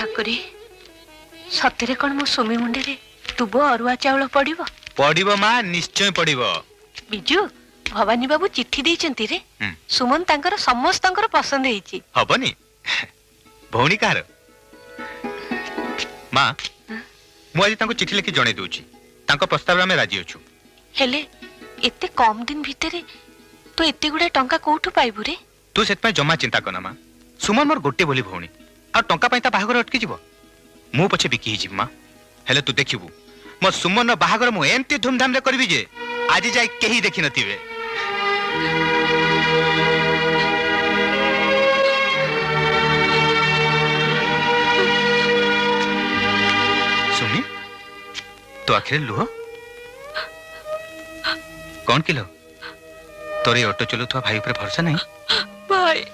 ठाकुरी सतरे कौन मो सुमी मुंडे रे दुब अरुआ चाउल पड़िबो पड़िबो मां निश्चय पड़िबो। बिजू भवानी बाबू चिट्ठी देइचंती रे सुमन तांकर समस्तंकर पसंद हेइची हबनी भौणी कार मां मु आज तांको चिट्ठी लिखि जणे दोची तांको प्रस्ताव में राजी अछु। हेले एते कम दिन भितरे तो एते गुडे टंका कोठु पाइबु रे? तू सेत पे जमा चिंता करना मां सुमन मोर गोटे बोली भौणी आ टंका पई ता बाहागर अटकी जीवो मु पछे बिकी ही जिम्मा हेले तू देखिबू मो सुमन बाहागर मु एमती धूमधाम रे करबी जे आज जाय केही देखि नथिबे। सुमी तो आखिर लुह कौन किलो तोरे ऑटो चलुवा भाई ऊपर भरोसा नहीं? भाई